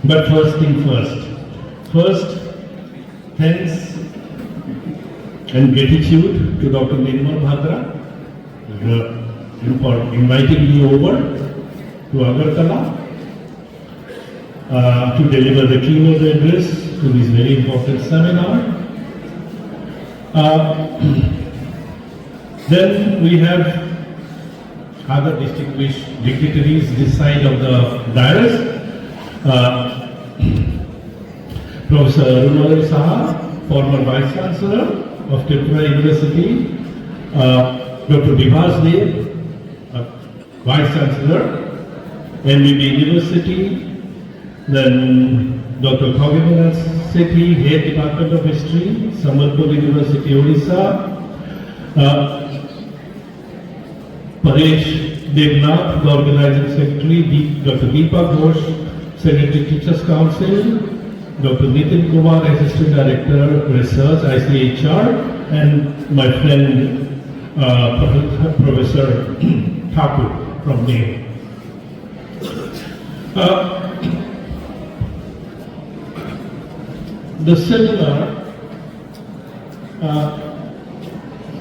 But first thing first. First, thanks and gratitude to Dr. Nirmal Bhadra for inviting me over to Agartala to deliver the keynote address to this very important seminar. Then we have other distinguished dignitaries this side of the dais. Professor Arunadai Saha, former Vice Chancellor of Tripura University, Dr. Vibhas Dev, Vice Chancellor, MBB University, then Dr. Khagesh Sethi, Head Department of History, Sambalpur University, Odisha, Paresh Devnath, the Organizing Secretary, Dr. Deepak Ghosh, Secretary Teachers Council, Dr. Nitin Kumar, Assistant Director, Research, ICHR, and my friend Professor Thakur from NAME. The seminar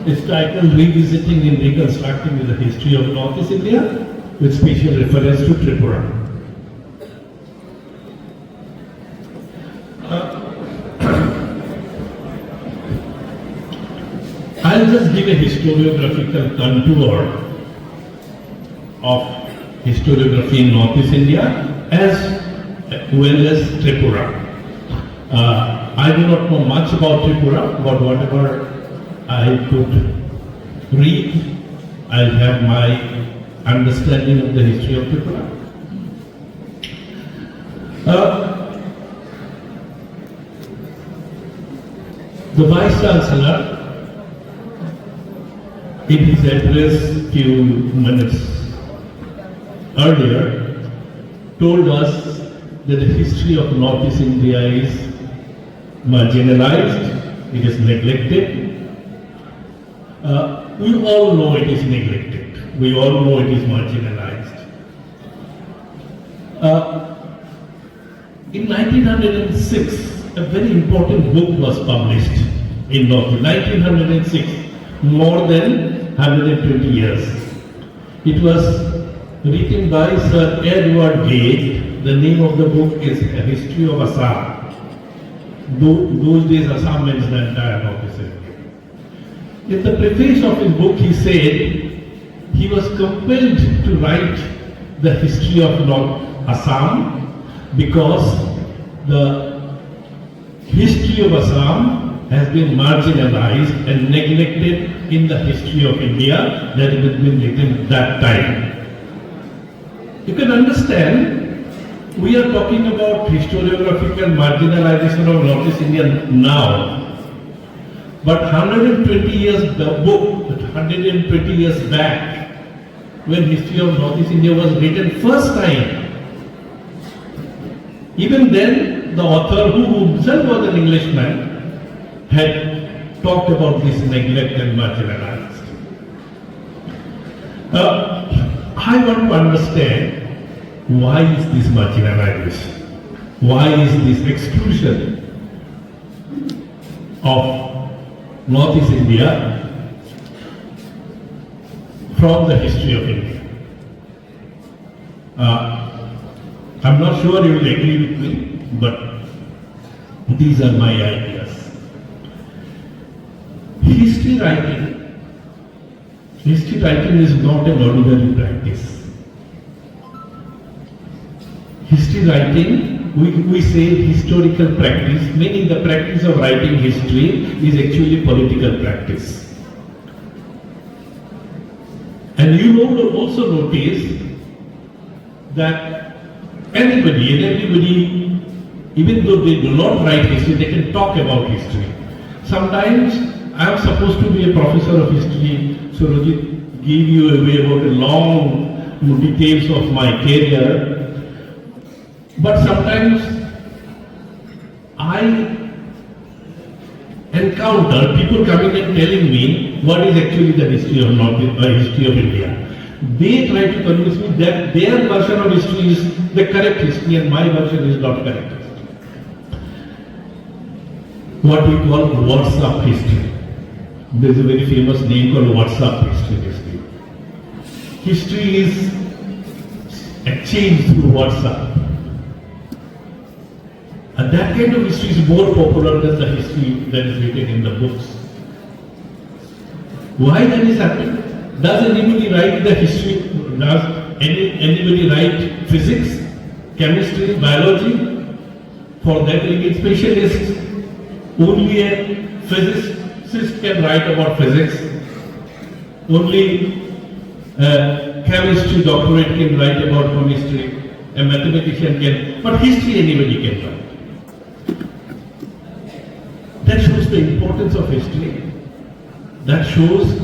is titled Revisiting and Reconstructing the History of Northeast India with special reference to Tripura. I'll just give a historiographical contour of historiography in Northeast India as well as Tripura. I do not know much about Tripura, but whatever I could read, I'll have my understanding of the history of Tripura. The Vice Chancellor, in his address few minutes earlier, told us that the history of Northeast India is marginalized, it is neglected. We all know it is neglected. We all know it is marginalized. In 1906, a very important book was published in North. 1906, more than 120 years. It was written by Sir Edward Gage. The name of the book is A History of Assam. Those days Assam means the entire Northeast India. In the preface of his book, he said he was compelled to write the history of North Assam because the history of Assam has been marginalized and neglected in the history of India that it has been written that time. You can understand, we are talking about historiographical marginalization of Northeast India now. But 120 years, the book, 120 years back, when history of Northeast India was written first time, even then the author, who himself was an Englishman, had talked about this neglect and marginalized. I want to understand, why is this marginalization? Why is this exclusion of Northeast India from the history of India? I'm not sure you will agree with me, but these are my ideas. History writing is not an ordinary practice. History writing, we say historical practice, meaning the practice of writing history is actually political practice. And you will also notice that everybody, even though they do not write history, they can talk about history. Sometimes I am supposed to be a professor of history, so Rajit give you away about a long details of my career. But sometimes I encounter people coming and telling me what is actually the history of India. They try to convince me that their version of history is the correct history and my version is not correct history. What we call WhatsApp history. There is a very famous name called WhatsApp history. History is exchanged through WhatsApp. And that kind of history is more popular than the history that is written in the books. Why that is happening? Does anybody write the history? Does anybody write physics, chemistry, biology? For that we need specialists. Only a physicist can write about physics. Only a chemistry doctorate can write about chemistry. A mathematician can, but history anybody can write. That shows the importance of history. That shows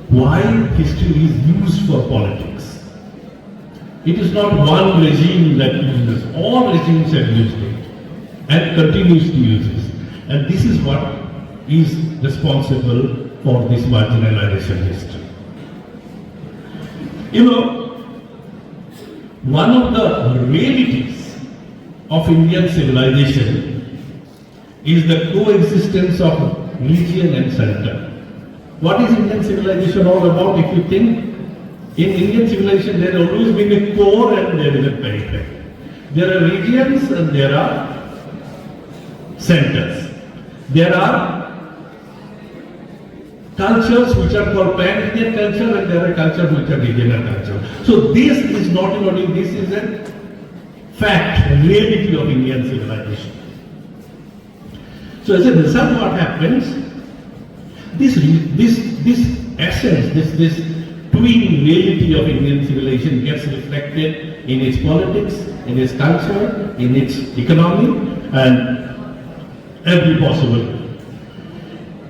why history is used for politics. It is not one regime that uses this. All regimes have used it and continues to use it. And this is what is responsible for this marginalization history. You know, one of the realities of Indian civilization is the coexistence of region and center. What is Indian civilization all about? If you think, in Indian civilization there has always been a core and there is a periphery. There are regions and there are centers. There are cultures which are called pan-Indian culture and there are cultures which are regional culture. So this is not only, this is a fact, reality of Indian civilization. So as a result, what happens? This essence, this twin reality of Indian civilization gets reflected in its politics, in its culture, in its economy, and every possible.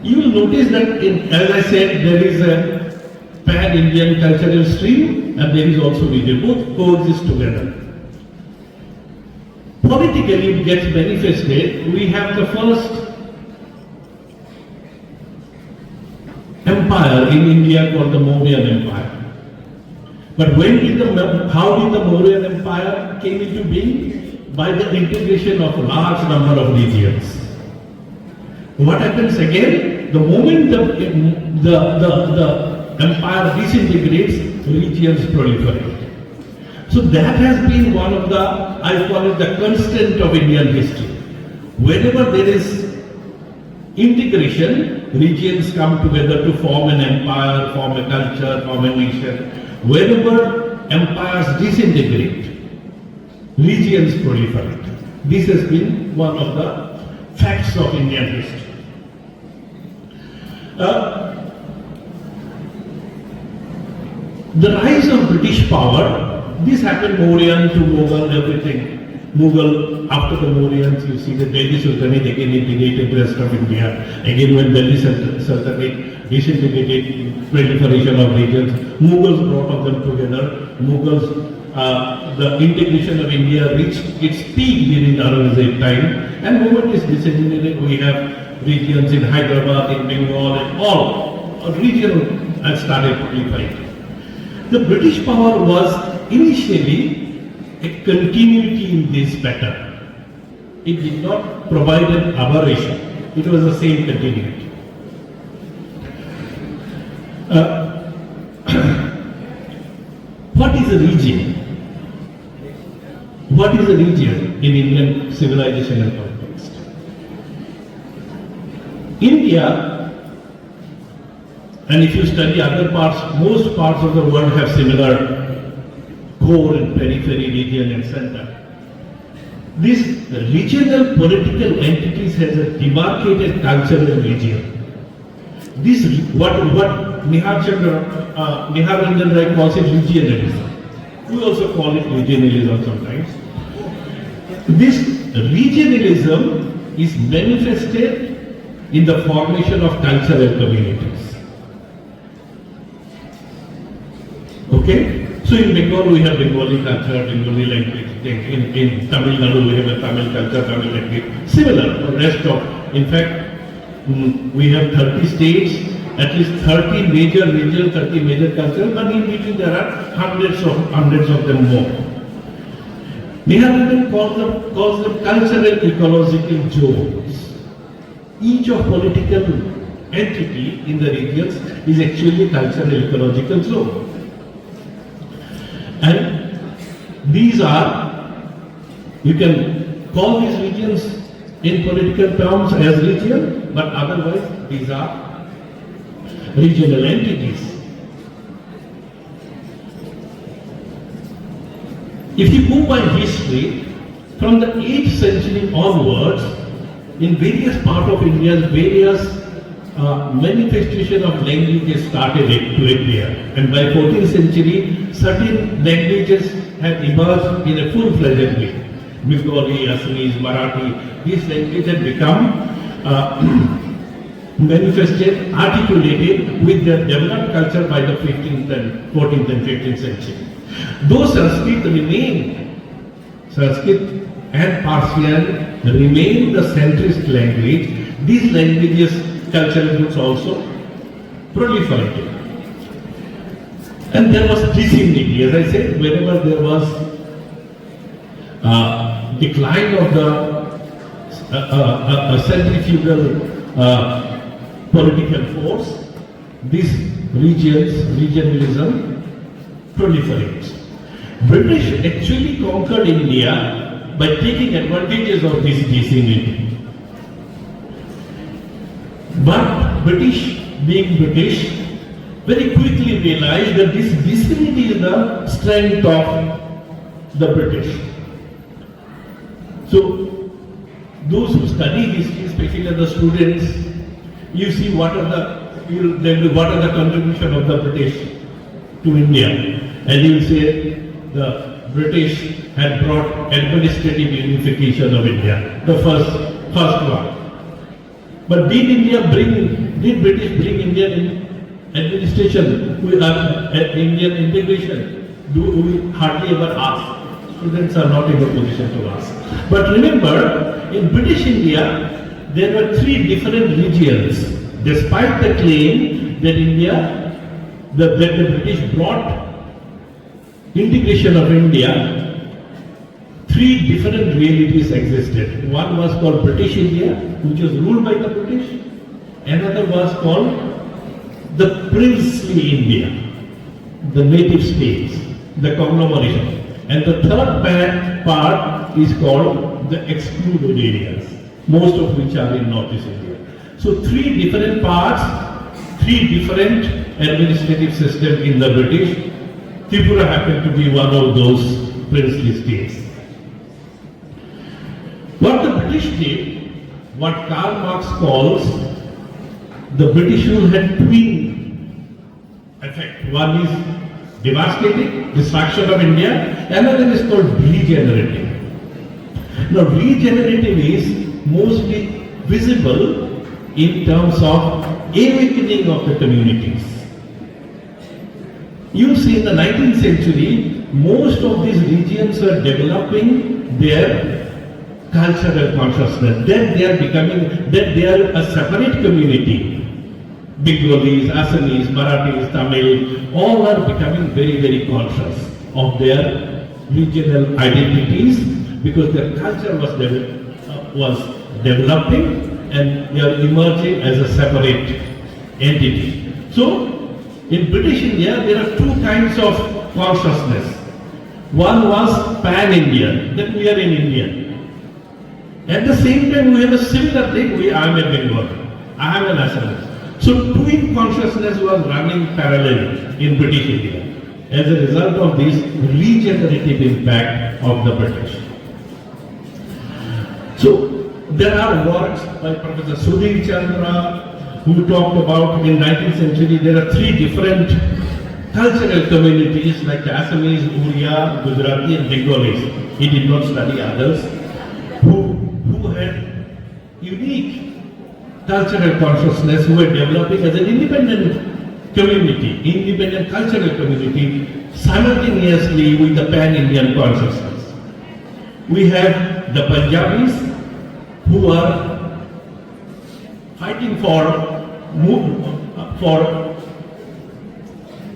You will notice that, as I said, there is a pan-Indian cultural stream, and there is also region. Both coexist together. Politically, it gets manifested. We have the first empire in India called the Mauryan Empire. But how did the Mauryan Empire came into being? By the integration of a large number of regions. What happens again? The moment the empire disintegrates, regions proliferate. So that has been one of the, I call it the constant of Indian history. Whenever there is integration, regions come together to form an empire, form a culture, form a nation. Whenever empires disintegrate, regions proliferate. This has been one of the facts of Indian history. The rise of British power, this happened Mauryan to Mughal, everything. Mughal, after the Mauryans, you see the Delhi Sultanate again integrated the rest of India. Again, when Delhi Sultanate disintegrated, proliferation of regions, Mughals brought of them together. Mughals, the integration of India reached its peak during the Aurangzeb time, and moment is disintegrated. We have regions in Hyderabad, in Bengal, and all region has started proliferating. The British power was initially a continuity in this pattern. It did not provide an aberration. It was the same continuity. What is a region? What is a region in Indian civilization and context? India, and if you study other parts, most parts of the world have similar core and periphery, region and center. These regional political entities has a demarcated cultural region. This what Nihar Ranjan Rai calls it regionalism. We also call it regionalism sometimes. This regionalism is manifested in the formation of cultural communities. Okay? So in Bengal we have Bengali culture, Bengali language. In Tamil Nadu we have a Tamil culture, Tamil language. Similar, the rest of, in fact, we have 30 states at least 30 major regions, 30 major cultures, but in between there are hundreds of them more. Maharaja calls them cultural ecological zones. Each of political entity in the regions is actually cultural ecological zone. And these are, you can call these regions in political terms as region, but otherwise these are regional entities. If you go by history, from the 8th century onwards, in various parts of India, various manifestation of languages started to appear. And by 14th century, certain languages had emerged in a full-fledged way. Bengali, Assamese, Marathi, these languages had become manifested, articulated with their developed culture by the 14th and 15th century. Though Sanskrit and Persian remain the centrist language, these languages, cultural groups also proliferated. And there was disunity, as I said, whenever there was decline of the centrifugal political force, these regionalism proliferates. British actually conquered India by taking advantages of this disunity. But British, being British, very quickly realized that this disunity is the strength of the British. So, those who study history, especially the students, you see what are the contribution of the British to India, and you will say the British had brought administrative unification of India, the first one. But did British bring Indian administration, Indian integration? We hardly ever ask. Students are not in a position to ask. But remember, in British India, there were 3 different regions. Despite the claim that the British brought integration of India, 3 different realities existed. One was called British India, which was ruled by the British. Another was called the princely India, the native states, the conglomeration. And the third part is called the excluded areas, most of which are in Northeast India. So 3 different parts, 3 different administrative systems in the British. Tripura happened to be one of those princely states. What the British did, what Karl Marx calls, the British rule had twin effect. One is devastating, destruction of India, another is called regenerative. Now regenerative is mostly visible in terms of awakening of the communities. You see, in the 19th century, most of these regions were developing their cultural consciousness. Then they are a separate community. Bengalis, Assamese, Marathis, Tamil, all are becoming very, very conscious of their regional identities because their culture was developing and they are emerging as a separate entity. So, in British India, there are 2 kinds of consciousness. One was pan-Indian, that we are in India. At the same time, we have a similar thing, I am a Bengal, I am an Assamese. So twin consciousness was running parallelly in British India as a result of this regenerative impact of the British. So there are works by Professor Sudhir Chandra who talked about in 19th century there are 3 different cultural communities like the Assamese, Oriya, Gujarati and Bengalis. He did not study others who had unique cultural consciousness who were developing as an independent community, independent cultural community simultaneously with the pan-Indian consciousness. We have the Punjabis who are fighting for for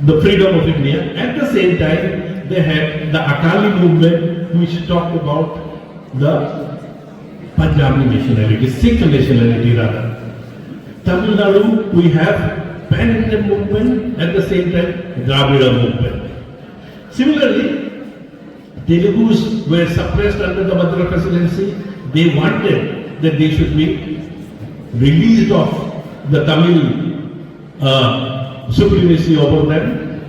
the freedom of India. At the same time, they had the Akali movement, which talked about the Punjabi nationality, Sikh nationality rather. Tamil Nadu, we have Pan-Indian movement, at the same time, Dravida movement. Similarly, Telugus were suppressed under the Madras presidency. They wanted that they should be released of the Tamil supremacy over them,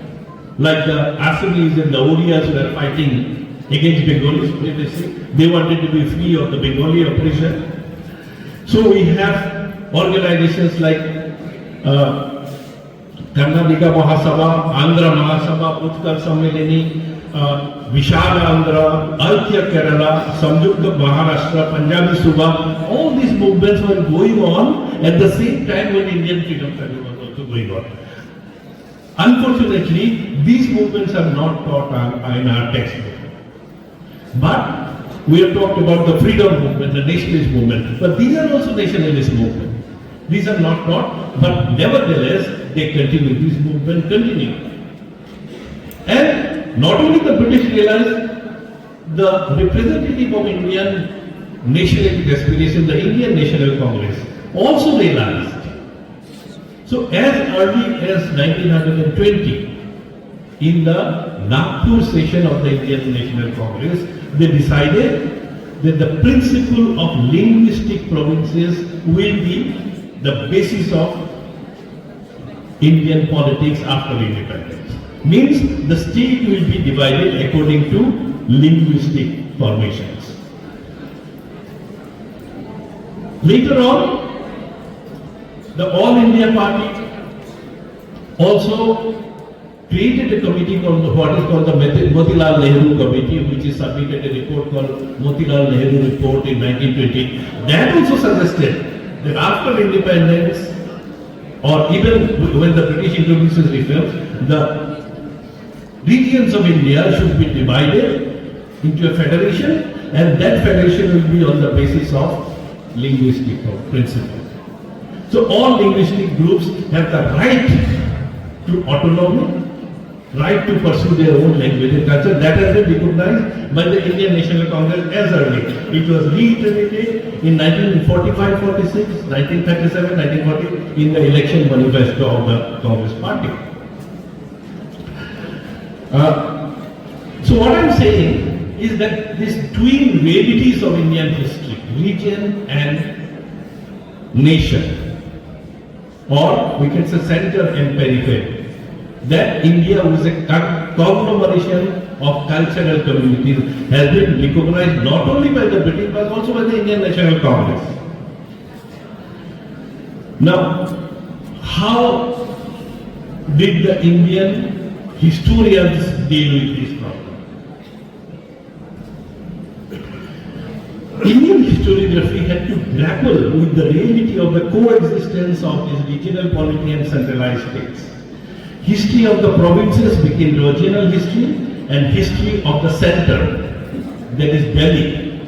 like the Assamese and the Odias were fighting against Bengali supremacy. They wanted to be free of the Bengali oppression. So we have organizations like Karnataka Mahasabha, Andhra Mahasabha, Utkal Sammelani, Vishal Andhra, Aikya Kerala, Samyukta Maharashtra, Punjabi Subha. All these movements were going on at the same time when Indian freedom struggle was also going on. Unfortunately, these movements are not taught in our textbook. But we have talked about the freedom movement, the nationalist movement. But these are also nationalist movements. These are not taught, but nevertheless, they continue. These movements continue. And not only the British realized, the representative of Indian nationalist aspiration, the Indian National Congress, also realized. So as early as 1920, in the Nagpur session of the Indian National Congress, they decided that the principle of linguistic provinces will be the basis of Indian politics after independence. Means the state will be divided according to linguistic formations. Later on, the All India Party also created a committee called what is called the Motilal Nehru Committee, which is submitted a report called Motilal Nehru Report in 1920. That also suggested that after independence, or even when the British introduces reforms, the regions of India should be divided into a federation, and that federation will be on the basis of linguistic principle. So all linguistic groups have the right to autonomy, right to pursue their own language and culture. That has been recognized by the Indian National Congress as early. It was reiterated in 1945-46, 1937-1940 in the election manifesto of the Congress Party. So what I am saying is that these twin realities of Indian history, region and nation, or we can say center and periphery, that India was a conglomeration of cultural communities has been recognized not only by the British but also by the Indian National Congress. Now, how did the Indian historians deal with this problem? Indian historiography had to grapple with the reality of the coexistence of these regional polity and centralized states. History of the provinces became regional history, and history of the center, that is Delhi,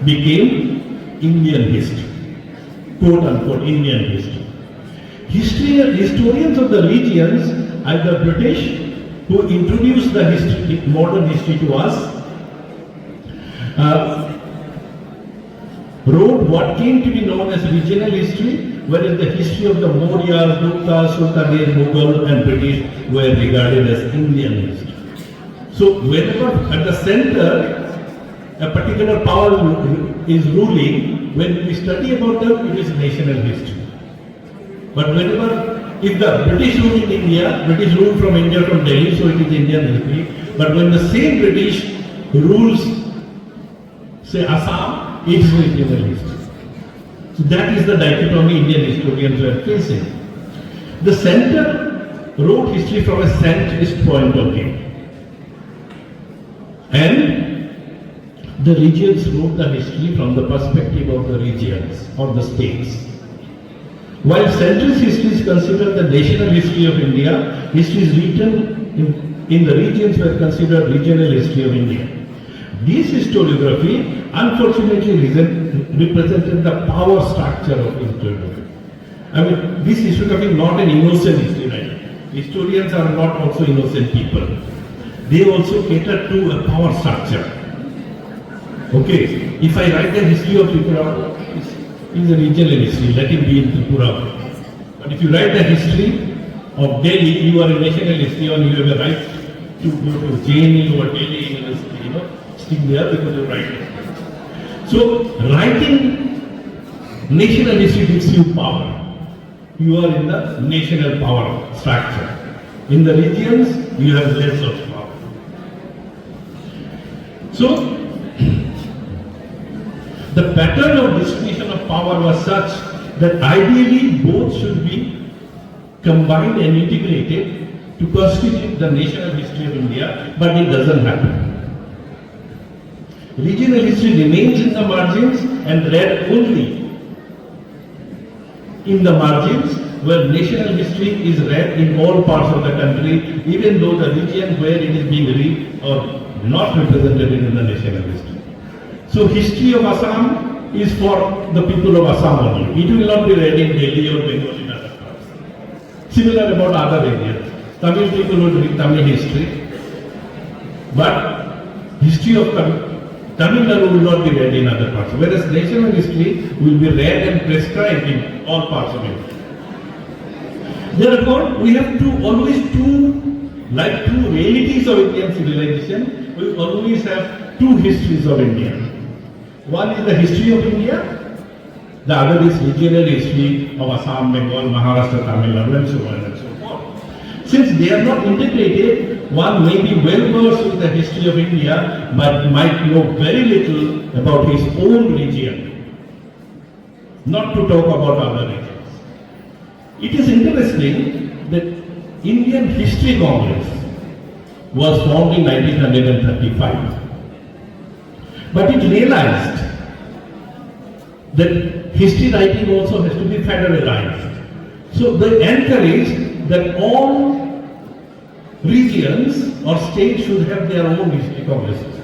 became Indian history, quote unquote Indian history. Historians of the regions, either British, who introduced the history, modern history to us, wrote what came to be known as regional history, whereas the history of the Mauryas, Guptas, Sultanates, Mughal and British were regarded as Indian history. So whenever at the center a particular power is ruling, when we study about them, it is national history. But whenever, if the British rule in India, British rule from India, from Delhi, so it is Indian history. But when the same British rules, say Assam, it is regional history. So that is the dichotomy Indian historians were facing. The center wrote history from a centrist point of view, and the regions wrote the history from the perspective of the regions or the states. While centrist history is considered the national history of India, history is written in the regions were considered regional history of India. This historiography unfortunately represented the power structure of historiography. I mean, this historiography not an innocent history writer. Historians are not also innocent people. They also cater to a power structure. Okay, if I write the history of Tripura, it's a regional history, let it be in Tripura. But if you write the history of Delhi, you are a national history and you have a right to go to JNU or Delhi University, sitting there because you write. So, writing national history gives you power. You are in the national power structure. In the regions, you have less of power. So, the pattern of distribution of power was such that ideally both should be combined and integrated to constitute the national history of India, but it doesn't happen. Regional history remains in the margins and read only in the margins, where national history is read in all parts of the country, even though the region where it is being read or not represented in the national history. So history of Assam is for the people of Assam only. It will not be read in Delhi or Bengal in other parts. Similar about other areas. Tamil people would read Tamil history, but history of Tamil Nadu will not be read in other parts. Whereas national history will be read and prescribed in all parts of India. Therefore, we have always two realities of Indian civilization. We always have two histories of India. One is the history of India, the other is regional history of Assam, Bengal, Maharashtra, Tamil Nadu, and so on and so forth. Since they are not integrated, one may be well versed with the history of India, but might know very little about his own region, not to talk about other regions. It is interesting that Indian History Congress was formed in 1935. But it realized that history writing also has to be federalized. So they encouraged that all regions or states should have their own history congresses.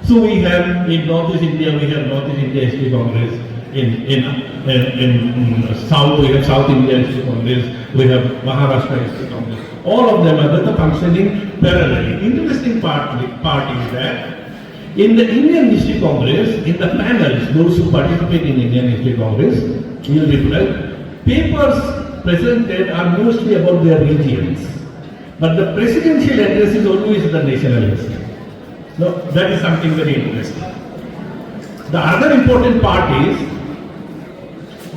So we have in Northeast India, we have Northeast India History Congress. In South, we have South India History Congress. We have Maharashtra History Congress. All of them are functioning parallelly. Interesting part is that in the Indian History Congress, in the panels, those who participate in Indian History Congress, you'll be correct, papers presented are mostly about their regions. But the presidential address is always the national history. Now, that is something very interesting. The other important part is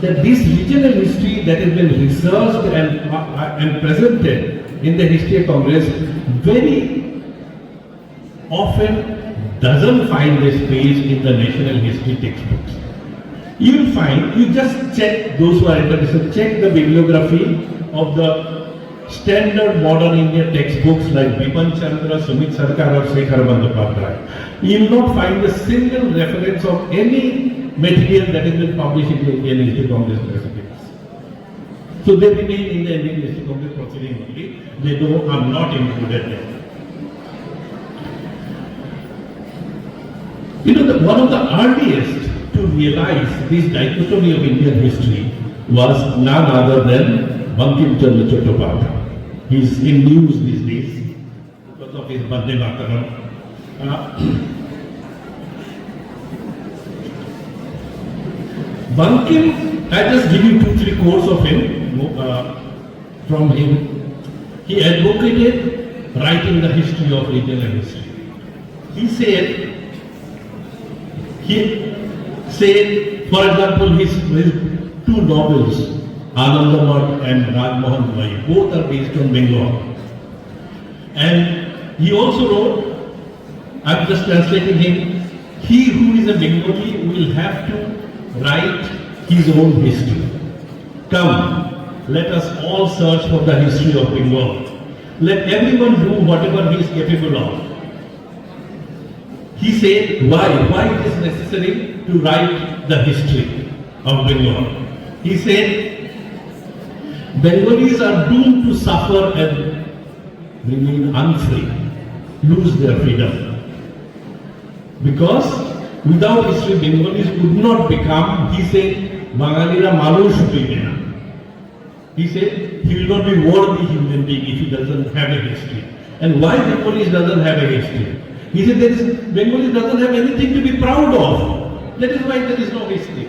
that this regional history that has been researched and presented in the History Congress very often doesn't find a space in the national history textbooks. You will find, you just check, those who are interested, check the bibliography of the standard modern Indian textbooks like Bipan Chandra, Sumit Sarkar or Shekhar Bandyopadhyay. You will not find a single reference of any material that has been published in the Indian History Congress recipes. So they remain in the Indian History Congress proceeding only. They are not included there. One of the earliest to realize this dichotomy of Indian history was none other than Bankim Chandra Chattopadhyay. He is in news these days because of his Bande Mataram. Bankim, I just give you 2-3 quotes of him, from him. He advocated writing the history of regional history. He said, for example, his 2 novels, Anandamat and Rajmohan Bhai, both are based on Bengal. And he also wrote, I'm just translating him, he who is a Bengali will have to write his own history. Come, let us all search for the history of Bengal. Let everyone do whatever he is capable of. He said, why it is necessary to write the history of Bengal. He said, Bengalis are doomed to suffer and remain unfree, lose their freedom. Because without history, Bengalis would not become, he said, Bangalira Manush Bhide na. He said he will not be worthy human being if he doesn't have a history. And why Bengalis doesn't have a history? He said Bengalis doesn't have anything to be proud of. That is why there is no history.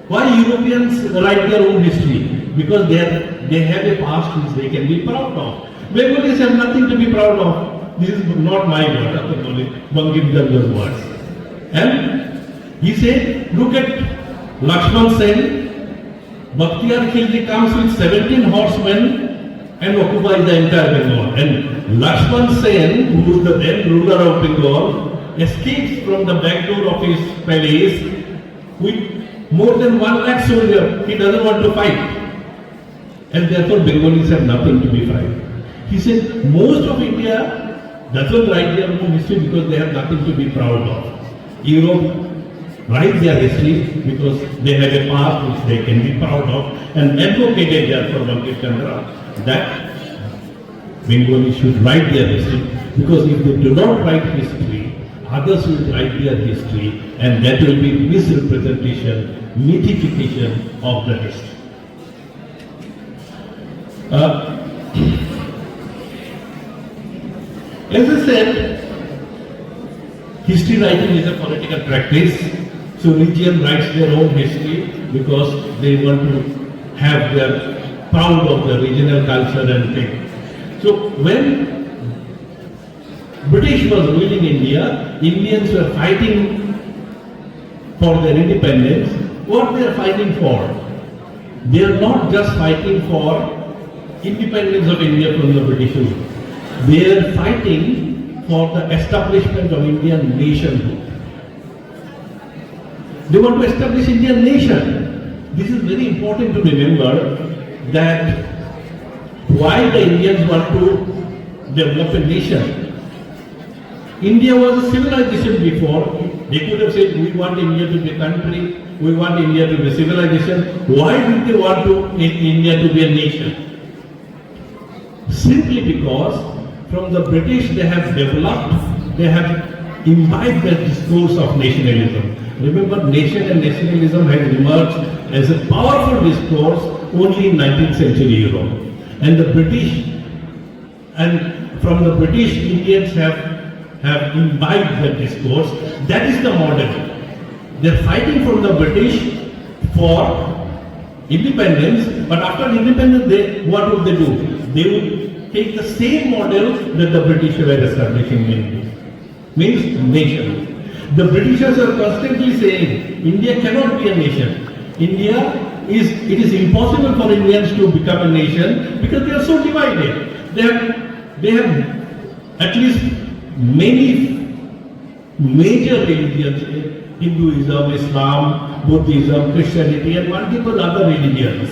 Why Europeans write their own history? Because they have a past which they can be proud of. Bengalis have nothing to be proud of. This is not my word, Bangim Chandra's words. And he said, look at Lakshman Sen. Bakhtiyar Khilji comes with 17 horsemen and occupies the entire Bengal. And Lakshman Sen, who is the then ruler of Bengal, escapes from the back door of his palace with more than 1 lakh soldiers. He doesn't want to fight. And therefore Bengalis have nothing to be fight. He said most of India doesn't write their own history because they have nothing to be proud of. Europe write their history because they have a past which they can be proud of, and advocated therefore Bangim Chandra that Bengalis should write their history, because if they do not write history, others will write their history, and that will be misrepresentation, mythification of the history. As I said, history writing is a political practice. So region writes their own history because they want to have their proud of the regional culture and thing. So when British was ruling India, Indians were fighting for their independence. What they are fighting for? They are not just fighting for independence of India from the British rule. They are fighting for the establishment of Indian nationhood. They want to establish Indian nation. This is very important to remember, that why the Indians want to develop a nation. India was a civilization before. They could have said, we want India to be a country, we want India to be a civilization. Why did they want India to be a nation? Simply because from the British they have developed, they have imbibed the discourse of nationalism. Remember, nation and nationalism has emerged as a powerful discourse only in 19th century Europe. And the British, and from the British, Indians have imbibed the discourse. That is the model. They're fighting from the British for independence, but after independence, what would they do? They would take the same model that the British were establishing in India. Means nation. The Britishers are constantly saying India cannot be a nation. It is impossible for Indians to become a nation because they are so divided. They have at least many major religions, Hinduism, Islam, Buddhism, Christianity, and multiple other religions.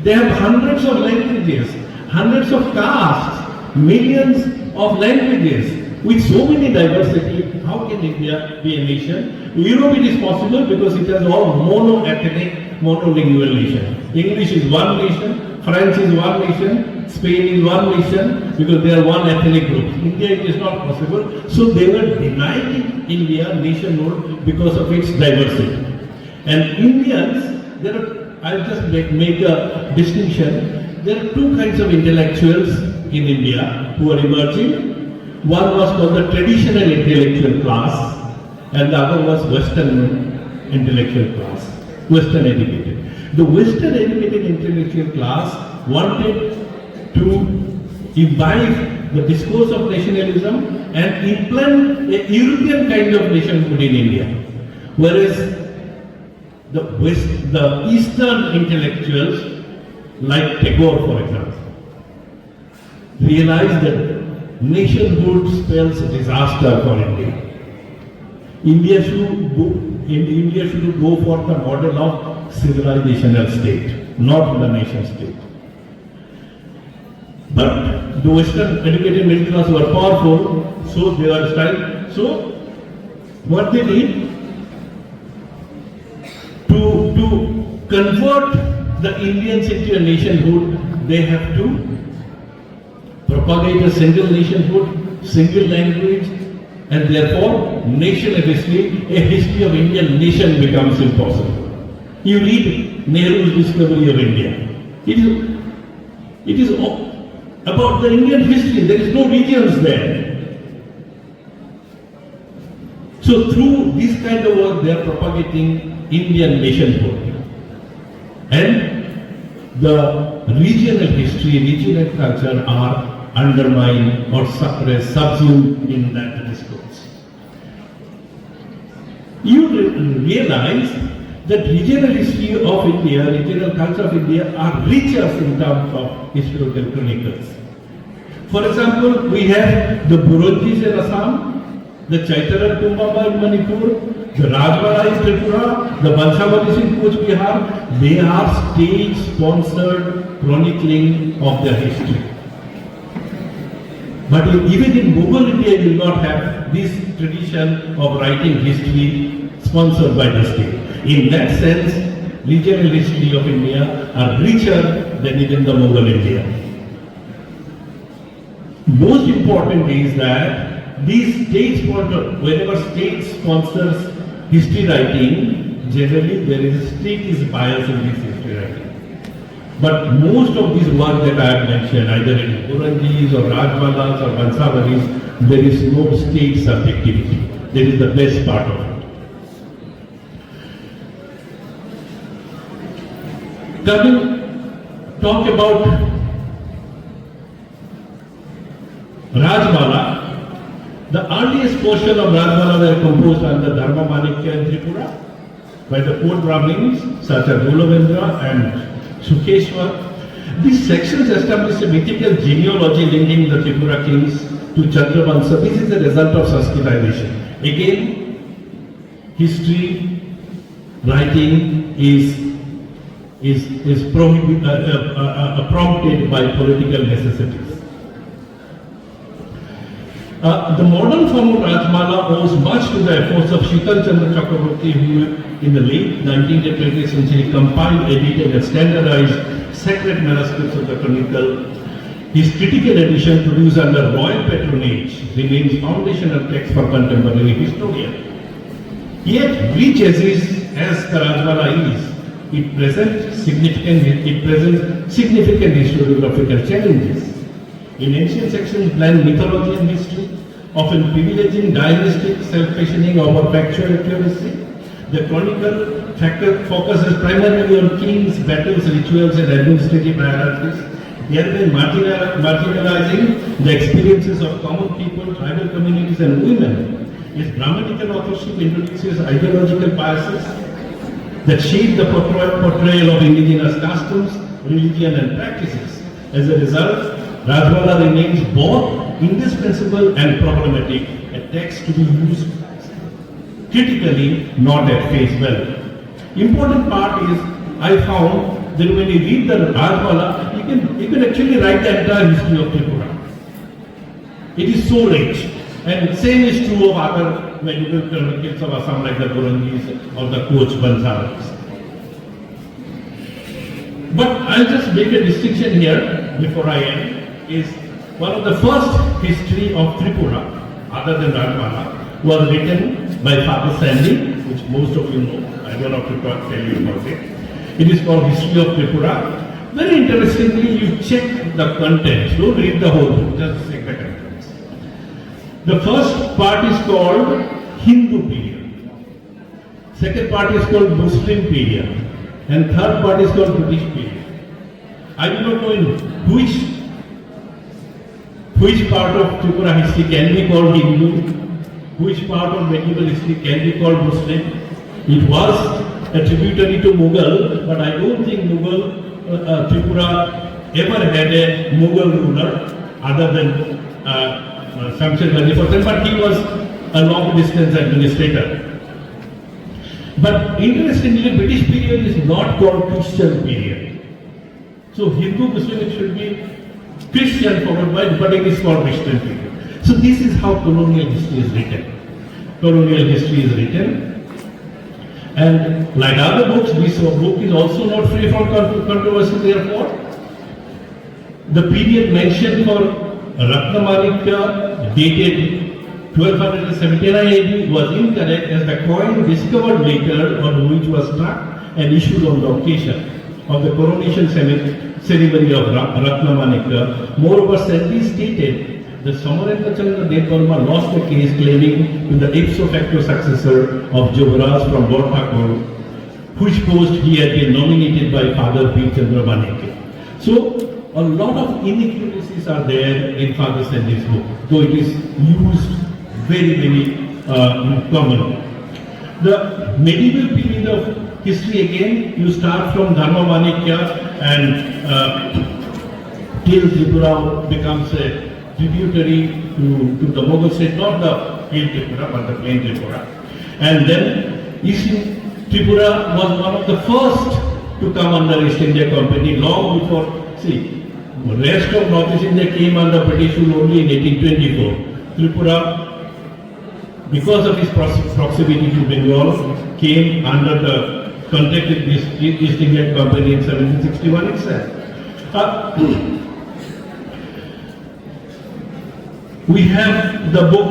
They have hundreds of languages, hundreds of castes, millions of languages. With so many diversity, how can India be a nation? Europe it is possible because it has all mono-ethnic, monolingual nation. English is one nation, France is one nation, Spain is one nation, because they are one ethnic group. India it is not possible. So they were denying India nationhood because of its diversity. And Indians, I'll just make a distinction. There are two kinds of intellectuals in India who are emerging. One was called the traditional intellectual class, and the other was Western intellectual class, Western educated. The Western educated intellectual class wanted to imbibe the discourse of nationalism and implant a European kind of nationhood in India. Whereas the Eastern intellectuals, like Tagore for example, realized that nationhood spells disaster for India. India should go for the model of civilizational state, not the nation state. But the Western educated middle class were powerful, so they were trying. So what they did to convert the Indians into a nationhood, they have to propagate a single nationhood, single language, and therefore national history, a history of Indian nation becomes impossible. You read Nehru's discovery of India. It is about the Indian history. There is no regions there. So through this kind of work, they are propagating Indian nationhood. And the regional history, regional culture are undermined or suppressed, subsumed in that discourse. You realize that regional history of India, regional culture of India are richer in terms of historical chronicles. For example, we have the Burunjis in Assam, the Chaitara Kumbhaba in Manipur, the Rajwala in Tripura, the Bansavalis in Kuch Bihar. They are state-sponsored chronicling of their history. But even in Mughal India, you will not have this tradition of writing history sponsored by the state. In that sense, regional history of India are richer than even the Mughal India. Most important is that these whenever state sponsors history writing, generally there is a state bias in this history writing. But most of these work that I have mentioned, either in Burunjis or Rajwalas or Bansavalis, there is no state subjectivity. That is the best part of it. Talk about Rajwala. The earliest portion of Rajwala were composed under Dharma Manikya in Tripura by the poor Brahmins such as Dolavendra and Sukeshwar. These sections established a mythical genealogy linking the Tripura kings to Chandravansa. This is a result of Sanskritization. Again, history writing is prompted by political necessities. The modern form of Rajmala owes much to the efforts of Shital Chandra Chakraborty, who in the late 19th and 20th century compiled, edited and standardized sacred manuscripts of the chronicle. His critical edition, produced under royal patronage, remains foundational text for contemporary historian. Yet, rich as the Rajmala is, it presents significant historiographical challenges. In ancient sections, blend mythology and history, often privileging dynastic self-fashioning over factual accuracy. The chronicle focuses primarily on kings, battles, rituals, and administrative hierarchies, thereby marginalizing the experiences of common people, tribal communities, and women. Its grammatical authorship introduces ideological biases that shape the portrayal of indigenous customs, religion, and practices. As a result, Rajwala remains both indispensable and problematic, a text to be used critically, not at face value. Important part is, I found that when you read the Rajwala, you can actually write the entire history of Tripura. It is so rich, and same is true of other medieval chronicles of Assam like the Burunjis or the Koch Bansavalis. But I'll just make a distinction here before I end. Is one of the first history of Tripura, other than Rajwala, was written by Father Sandy, which most of you know. I don't have to tell you about it. It is called History of Tripura. Very interestingly, you check the contents. Don't read the whole book, just check the contents. The first part is called Hindu period. Second part is called Muslim period. And third part is called British period. I do not know in which part of Tripura history can be called Hindu, which part of medieval history can be called Muslim. It was a tributary to Mughal, but I don't think Tripura ever had a Mughal ruler other than Shamsher Ghazi Fateh, but he was a long distance administrator. But interestingly, British period is not called Christian period. So Hindu Muslim it should be Christian followed by, but it is called Christian period. So this is how colonial history is written. Colonial history is written. And like other books, this book is also not free from controversy therefore. The period mentioned for Ratnamanikya dated 1279 AD was incorrect as the coin discovered later on which was struck and issued on the occasion. of the coronation ceremony of Ratnamanika. Moreover, Sandy stated that Samarendra Dev Burma lost the case claiming to the ipso facto successor of Juvaraj from Lord Thakur, which post he had been nominated by Father B. Chandra Manik. So, a lot of inaccuracies are there in Father Sandy's book, though it is used very common. The medieval period of history, again, you start from Dharma Manikya and till Tripura becomes a tributary to the Mughal state, not the hill Tripura, but the plain Tripura. And then East Tripura was one of the first to come under East India Company long before, see, the rest of Northeast India came under British rule only in 1824. Tripura, because of its proximity to Bengal, came under the contracted East India Company in 1761 itself. We have the book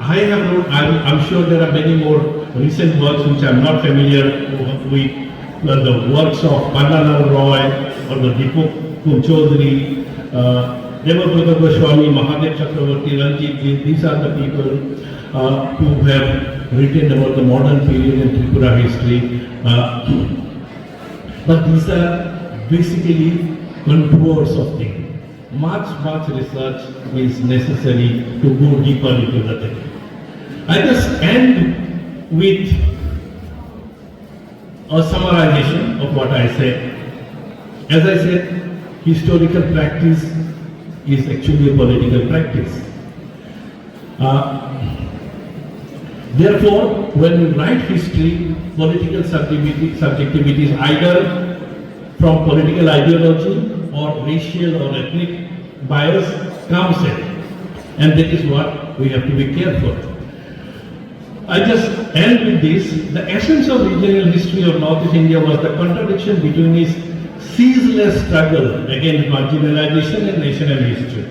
I have wrote. I'm sure there are many more recent works which I'm not familiar with. The works of Pannalal Roy or the Deepak Chaudhary, Devabrata Goswami, Mahadev Chakravarti, Ranjit, these are the people who have written about the modern period in Tripura history. But these are basically contours of things. Much research is necessary to go deeper into the thing. I just end with a summarization of what I said. As I said, historical practice is actually a political practice. Therefore, when we write history, political subjectivity is either from political ideology or racial or ethnic bias comes in. And that is what we have to be careful. I just end with this. The essence of regional history of Northeast India was the contradiction between its ceaseless struggle against marginalization and national history,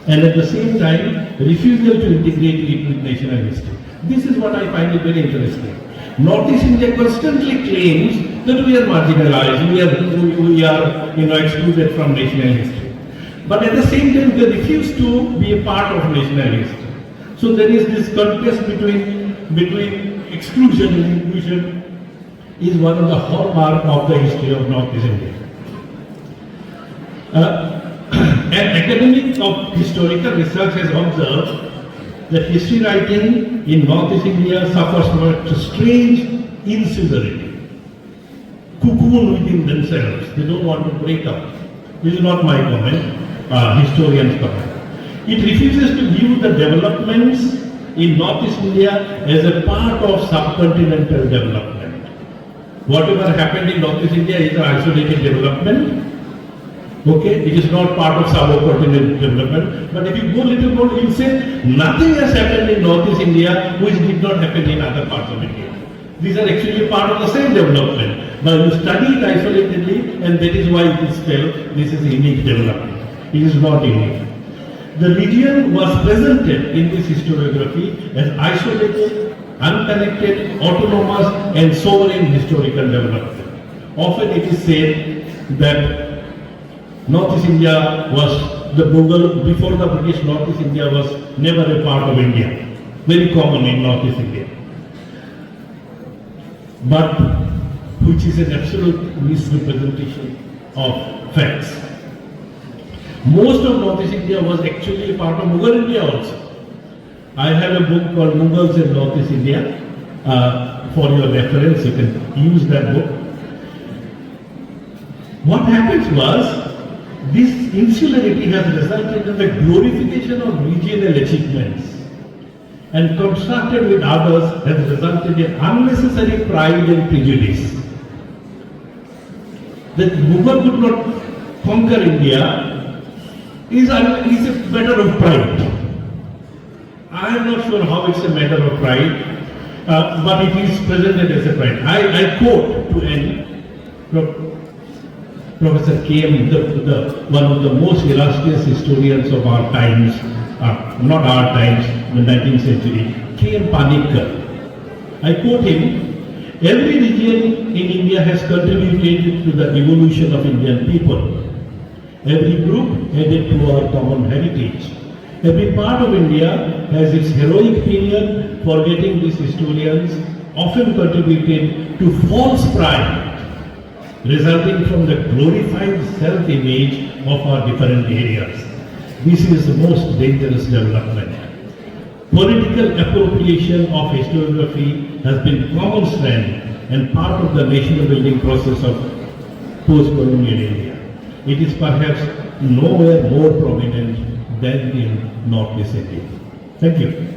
and at the same time, refusal to integrate it with national history. This is what I find it very interesting. Northeast India constantly claims that we are marginalized, we are excluded from national history. But at the same time, they refuse to be a part of national history. So there is this contest between exclusion and inclusion is one of the hallmark of the history of Northeast India. An academic of historical research has observed that history writing in Northeast India suffers from a strange insularity, cocoon within themselves. They don't want to break up. This is not my comment, historians' comment. It refuses to view the developments in Northeast India as a part of subcontinental development. Whatever happened in Northeast India is an isolated development. Okay, it is not part of subcontinental development. But if you go a little more, you will say nothing has happened in Northeast India which did not happen in other parts of India. These are actually part of the same development. But you study it isolatedly, and that is why it is felt this is unique development. It is not unique. The region was presented in this historiography as isolated, unconnected, autonomous and sovereign historical development. Often it is said that Northeast India was the Mughal, before the British, Northeast India was never a part of India. Very common in Northeast India. But which is an absolute misrepresentation of facts. Most of Northeast India was actually a part of Mughal India also. I have a book called Mughals in Northeast India. For your reference, you can use that book. What happens was, this insularity has resulted in the glorification of regional achievements, and contrasted with others has resulted in unnecessary pride and prejudice. That Mughal could not conquer India is a matter of pride. I am not sure how it's a matter of pride, but it is presented as a pride. I quote to end Professor K.M., one of the most illustrious historians of our times, not our times, the 19th century, K.M. Panikkar. I quote him, every region in India India has contributed to the evolution of Indian people. Every group added to our common heritage. Every part of India has its heroic period, forgetting these historians often contributed to false pride, resulting from the glorified self-image of our different areas. This is the most dangerous development. Political appropriation of historiography has been common strand and part of the nation building process of post-colonial India. It is perhaps nowhere more prominent than in Northeast India. Thank you.